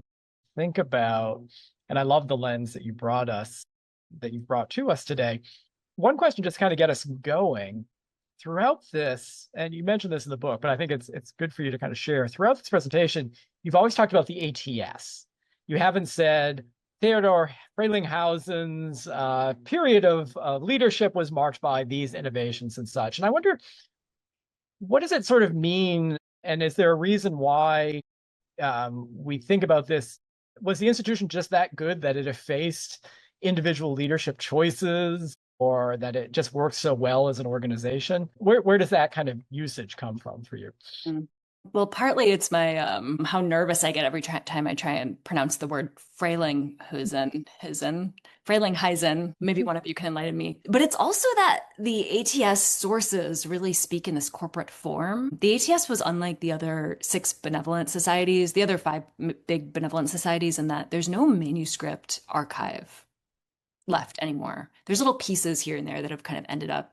think about. And I love the lens that you brought to us today. One question just kind of get us going. Throughout this, and you mentioned this in the book, but I think it's good for you to kind of share. Throughout this presentation, you've always talked about the ATS. You haven't said Theodore Frelinghuysen's period of leadership was marked by these innovations and such. And I wonder, what does it sort of mean? And is there a reason why we think about this? Was the institution just that good that it effaced individual leadership choices, or that it just works so well as an organization? Where does that kind of usage come from for you? Well, partly it's my how nervous I get every time I try and pronounce the word Frelinghuysen. Maybe one of you can enlighten me. But it's also that the ATS sources really speak in this corporate form. The ATS was unlike the other 6 benevolent societies, the other 5 big benevolent societies, in that there's no manuscript archive left anymore. There's little pieces here and there that have kind of ended up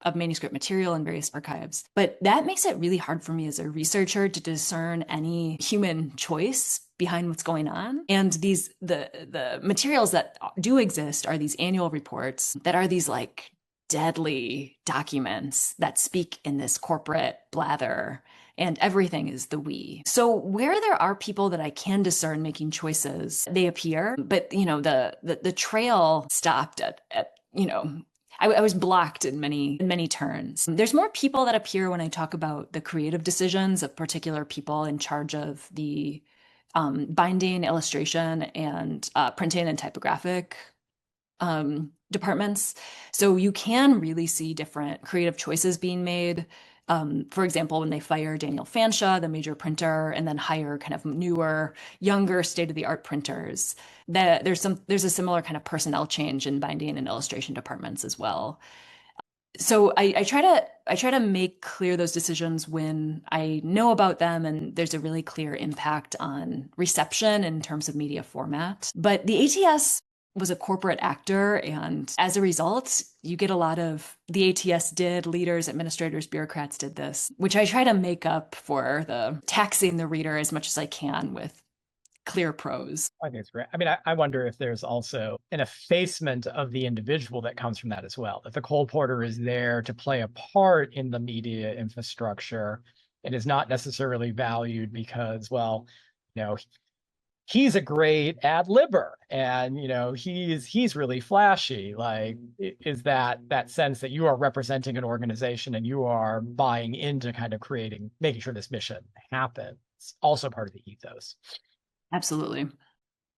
of manuscript material in various archives. But that makes it really hard for me as a researcher to discern any human choice behind what's going on. And the materials that do exist are these annual reports that are these like deadly documents that speak in this corporate blather, and everything is the we. So where there are people that I can discern making choices, they appear, but the trail stopped at I was blocked in many turns. There's more people that appear when I talk about the creative decisions of particular people in charge of the binding, illustration, and printing and typographic departments. So you can really see different creative choices being made. For example, when they fire Daniel Fanshawe, the major printer, and then hire kind of newer, younger, state-of-the-art printers, that there's a similar kind of personnel change in binding and illustration departments as well. So I try to make clear those decisions when I know about them and there's a really clear impact on reception in terms of media format. But the ATS was a corporate actor, and as a result, you get a lot of the ATS did, leaders, administrators, bureaucrats did this, which I try to make up for the taxing the reader as much as I can with clear prose. I think it's great. I mean, I wonder if there's also an effacement of the individual that comes from that as well. That the colporteur is there to play a part in the media infrastructure and is not necessarily valued because, well, you know, he's a great ad libber and he's really flashy. Like, is that sense that you are representing an organization and you are buying into kind of making sure this mission happens, also part of the ethos. Absolutely.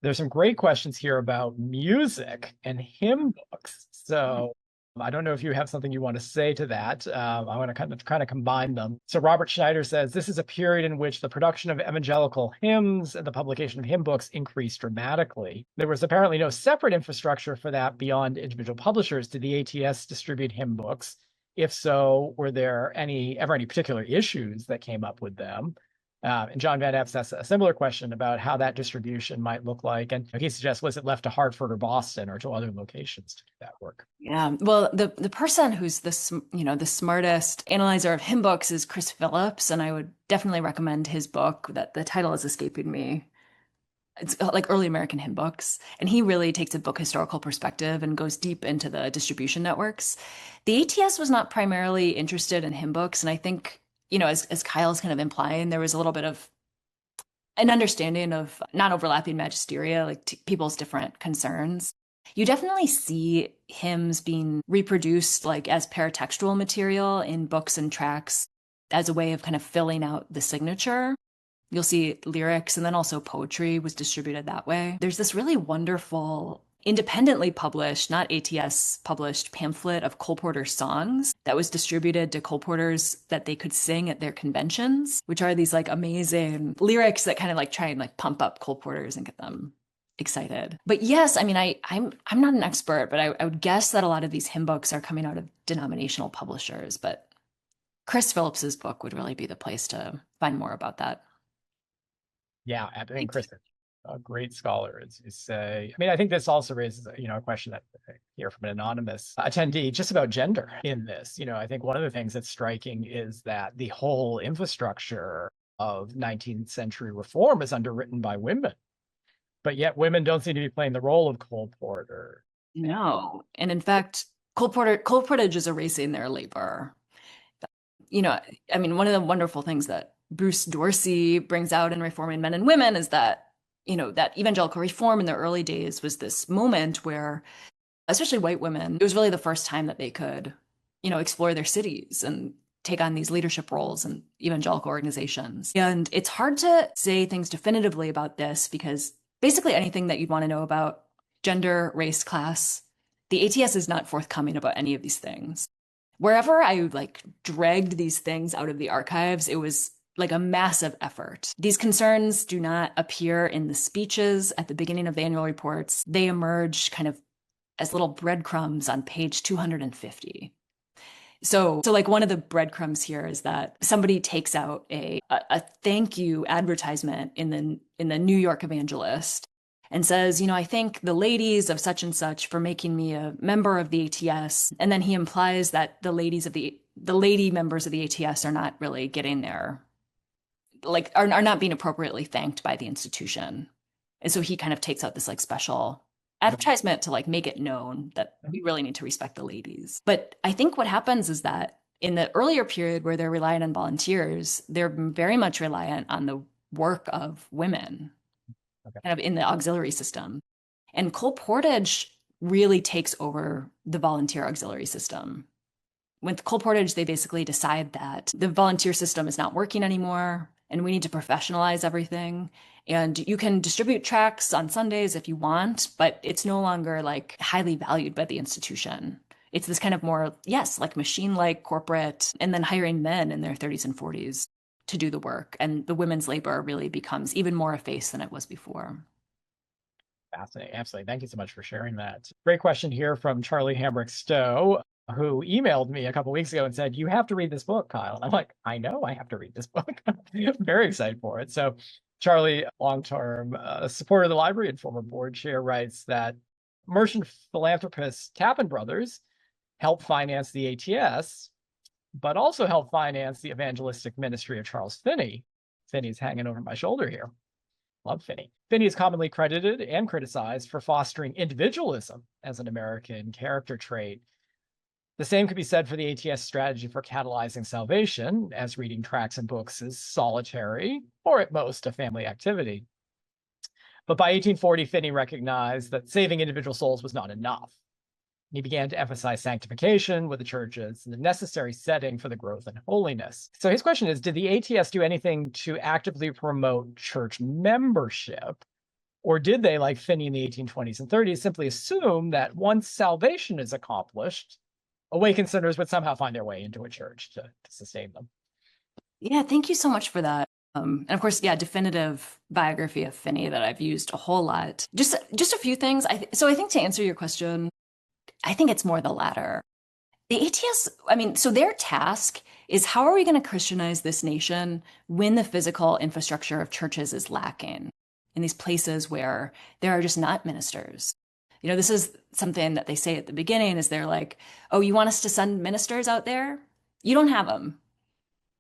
There's some great questions here about music and hymn books. So I don't know if you have something you want to say to that. I want to kind of combine them. So Robert Schneider says, this is a period in which the production of evangelical hymns and the publication of hymn books increased dramatically. There was apparently no separate infrastructure for that beyond individual publishers. Did the ATS distribute hymn books? If so, were there ever any particular issues that came up with them? And John Van Epps asks a similar question about how that distribution might look like. And he suggests, was it left to Hartford or Boston or to other locations to do that work? Yeah, well, the person who's the smartest analyzer of hymn books is Chris Phillips, and I would definitely recommend his book. That the title is escaping me. It's like Early American Hymn Books, and he really takes a book historical perspective and goes deep into the distribution networks. The ATS was not primarily interested in hymn books, and I think, as Kyle's kind of implying, there was a little bit of an understanding of non-overlapping magisteria, like people's different concerns. You definitely see hymns being reproduced like as paratextual material in books and tracts as a way of kind of filling out the signature. You'll see lyrics, and then also poetry was distributed that way. There's this really wonderful independently published, not ATS published, pamphlet of colporteur songs that was distributed to colporteurs that they could sing at their conventions, which are these like amazing lyrics that kind of like try and like pump up colporteurs and get them excited. But yes, I mean, I'm not an expert, but I would guess that a lot of these hymn books are coming out of denominational publishers. But Chris Phillips's book would really be the place to find more about that. Yeah, I think Chris, a great scholar, as you say. I mean, I think this also raises a question that I hear from an anonymous attendee just about gender in this. I think one of the things that's striking is that the whole infrastructure of 19th century reform is underwritten by women, but yet women don't seem to be playing the role of colporteur. No, and in fact, colportage is erasing their labor. I mean, one of the wonderful things that Bruce Dorsey brings out in Reforming Men and Women is that, that evangelical reform in the early days was this moment where, especially white women, it was really the first time that they could, explore their cities and take on these leadership roles in evangelical organizations. And it's hard to say things definitively about this because basically anything that you'd want to know about gender, race, class, the ATS is not forthcoming about any of these things. Wherever I dragged these things out of the archives, it was like a massive effort. These concerns do not appear in the speeches at the beginning of the annual reports. They emerge kind of as little breadcrumbs on page 250. So one of the breadcrumbs here is that somebody takes out a thank you advertisement in the New York Evangelist and says, I thank the ladies of such and such for making me a member of the ATS. And then he implies that the lady members of the ATS are not really getting their, are not being appropriately thanked by the institution. And so he kind of takes out this special advertisement to make it known that we really need to respect the ladies. But I think what happens is that in the earlier period where they're reliant on volunteers, they're very much reliant on the work of women. Okay. Kind of in the auxiliary system. And Colportage really takes over the volunteer auxiliary system. With Colportage, they basically decide that the volunteer system is not working anymore. and we need to professionalize everything. And you can distribute tracts on Sundays if you want, but it's no longer like highly valued by the institution. It's this kind of more, yes, like machine-like corporate, and then hiring men in their 30s and 40s to do the work. And the women's labor really becomes even more effaced than it was before. Fascinating. Absolutely. Thank you so much for sharing that. Great question here from Charlie Hambrick Stowe, who emailed me a couple weeks ago and said, "You have to read this book, Kyle." And I'm like, I know I have to read this book. Very excited for it. So Charlie, long-term supporter of the library and former board chair, writes that merchant philanthropist Tappan Brothers helped finance the ATS, but also helped finance the evangelistic ministry of Charles Finney. Finney's hanging over my shoulder here. Love Finney. Finney is commonly credited and criticized for fostering individualism as an American character trait. The same could be said for the ATS strategy for catalyzing salvation, as reading tracts and books is solitary, or at most a family activity. But by 1840, Finney recognized that saving individual souls was not enough. He began to emphasize sanctification with the church as the necessary setting for the growth in holiness. So his question is, did the ATS do anything to actively promote church membership? Or did they, like Finney in the 1820s and 30s, simply assume that once salvation is accomplished, awakened sinners would somehow find their way into a church to sustain them? Yeah, thank you so much for that. And of course, yeah, definitive biography of Finney that I've used a whole lot. Just a few things. So I think to answer your question, I think it's more the latter. The ATS, I mean, so their task is how are we going to Christianize this nation when the physical infrastructure of churches is lacking in these places where there are just not ministers? You know, this is something that they say at the beginning is they're like, oh, you want us to send ministers out there? You don't have them.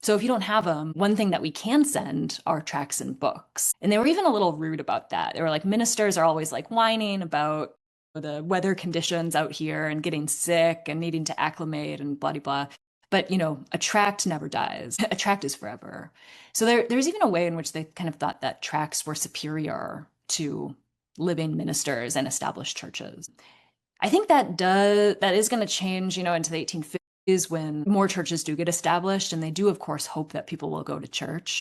So if you don't have them, one thing that we can send are tracts and books. And they were even a little rude about that. They were like, ministers are always like whining about the weather conditions out here and getting sick and needing to acclimate and blah, blah, blah. But, you know, a tract never dies. A tract is forever. So there's even a way in which they kind of thought that tracts were superior to living ministers and established churches. I think that is going to change, you know, into the 1850s when more churches do get established, and they do, of course, hope that people will go to church.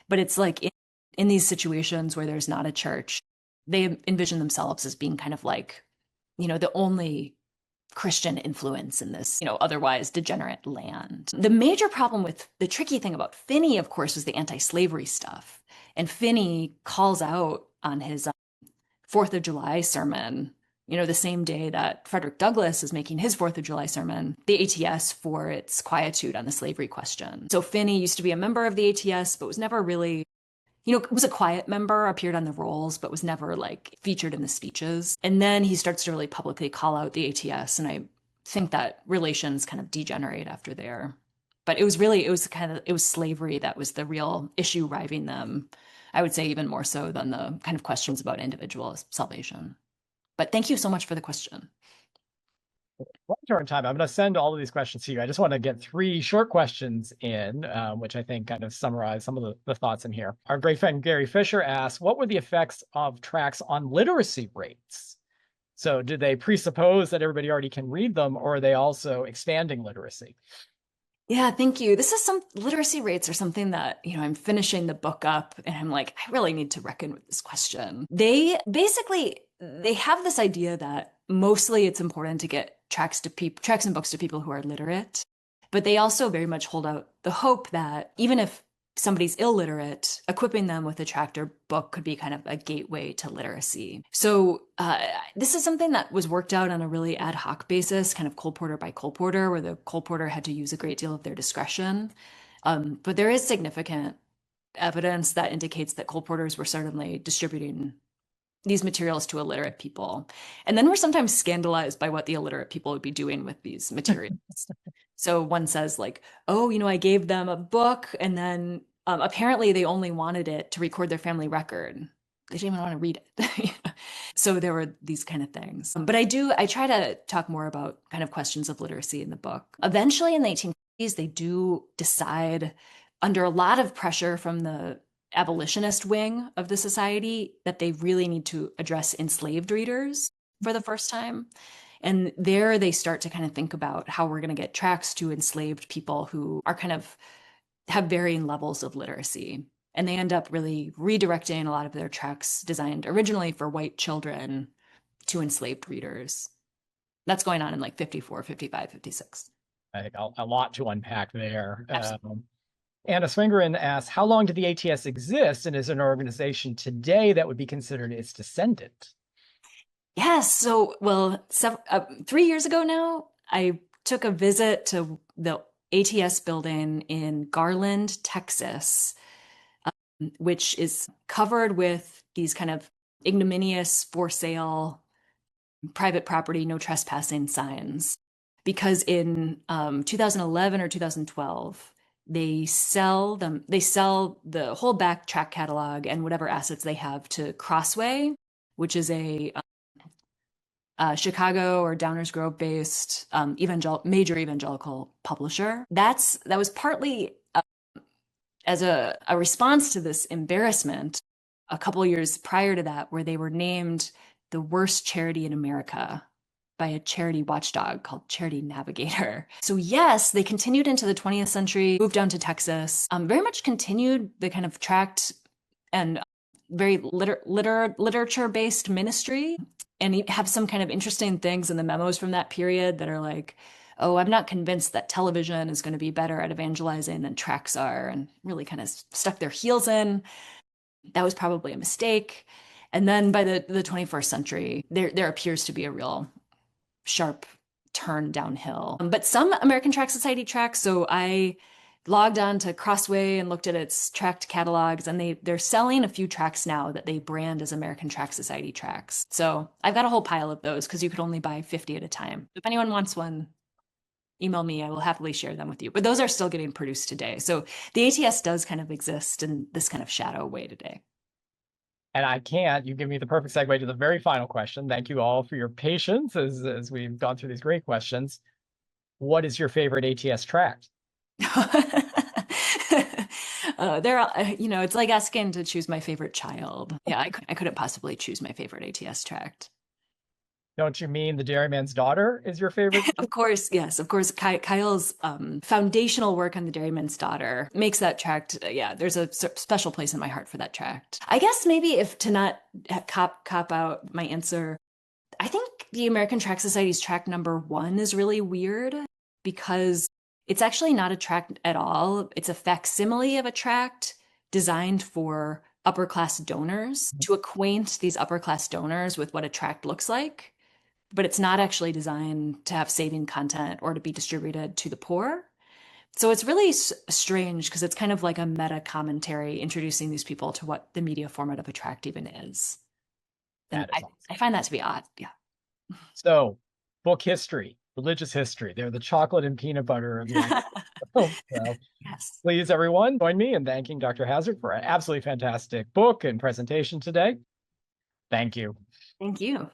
But it's like in these situations where there's not a church, they envision themselves as being kind of like, you know, the only Christian influence in this, you know, otherwise degenerate land. The major problem with the tricky thing about Finney, of course, was the anti-slavery stuff. And Finney calls out on his 4th of July sermon, you know, the same day that Frederick Douglass is making his 4th of July sermon, the ATS for its quietude on the slavery question. So Finney used to be a member of the ATS, but was never really, you know, was a quiet member, appeared on the rolls, but was never like featured in the speeches. And then he starts to really publicly call out the ATS. And I think that relations kind of degenerate after there. But it was slavery that was the real issue riving them. I would say even more so than the kind of questions about individual salvation. But thank you so much for the question. Long-term time, I'm going to send all of these questions to you. I just want to get 3 short questions in, which I think kind of summarize some of the thoughts in here. Our great friend Gary Fisher asks, what were the effects of tracts on literacy rates? So did they presuppose that everybody already can read them, or are they also expanding literacy? Yeah, thank you. This is some literacy rates are something that, you know, I'm finishing the book up and I'm like, I really need to reckon with this question. They have this idea that mostly it's important to get tracts and books to people who are literate, but they also very much hold out the hope that even if somebody's illiterate, equipping them with a tract or book could be kind of a gateway to literacy. So this is something that was worked out on a really ad hoc basis, kind of colporteur by colporteur, where the colporteur had to use a great deal of their discretion. But there is significant evidence that indicates that colporteurs were certainly distributing these materials to illiterate people. And then we're sometimes scandalized by what the illiterate people would be doing with these materials. So one says like, oh, you know, I gave them a book and then apparently they only wanted it to record their family record. They didn't even want to read it. So there were these kind of things. But I try to talk more about kind of questions of literacy in the book. Eventually in the 1850s, they do decide under a lot of pressure from the abolitionist wing of the society that they really need to address enslaved readers for the first time. And there they start to kind of think about how we're going to get tracts to enslaved people who are kind of have varying levels of literacy. And they end up really redirecting a lot of their tracts designed originally for white children to enslaved readers. That's going on in like 54, 55, 56. I think a lot to unpack there. Absolutely. Anna Swingren asks, how long did the ATS exist, and is there an organization today that would be considered its descendant? Yes. So, well, 3 years ago now, I took a visit to the ATS building in Garland, Texas, which is covered with these kind of ignominious for sale private property, no trespassing signs. Because in 2011 or 2012, they sell the whole back track catalog and whatever assets they have to Crossway, which is a Chicago or Downers Grove based major evangelical publisher. That was partly as a response to this embarrassment a couple years prior to that, where they were named the worst charity in America by a charity watchdog called Charity Navigator. So yes, they continued into the 20th century, moved down to Texas, very much continued the kind of tract and very literature-based ministry, and have some kind of interesting things in the memos from that period that are like, oh, I'm not convinced that television is going to be better at evangelizing than tracts are, and really kind of stuck their heels in. That was probably a mistake. And then by the 21st century, there appears to be a real sharp turn downhill. But some American Tract Society tracts, so I logged on to Crossway and looked at its tract catalogs, and they're selling a few tracts now that they brand as American Tract Society tracts. So I've got a whole pile of those because you could only buy 50 at a time. If anyone wants one, email me. I will happily share them with you. But those are still getting produced today. So the ATS does kind of exist in this kind of shadow way today. And you give me the perfect segue to the very final question. Thank you all for your patience as we've gone through these great questions. What is your favorite ATS tract? It's like asking to choose my favorite child. Yeah, I couldn't possibly choose my favorite ATS tract. Don't you mean The Dairyman's Daughter is your favorite? Of course, yes. Of course, Kyle's foundational work on The Dairyman's Daughter makes that tract, there's a special place in my heart for that tract. I guess maybe if to not cop out my answer, I think the American Tract Society's tract number 1 is really weird because it's actually not a tract at all. It's a facsimile of a tract designed for upper class donors to acquaint these upper class donors with what a tract looks like. But it's not actually designed to have saving content or to be distributed to the poor. So it's really strange because it's kind of like a meta commentary introducing these people to what the media format of a tract even is. And Awesome. I find that to be odd. Yeah. So, book history, religious history, they're the chocolate and peanut butter of the Yes. Please, everyone, join me in thanking Dr. Hazard for an absolutely fantastic book and presentation today. Thank you. Thank you.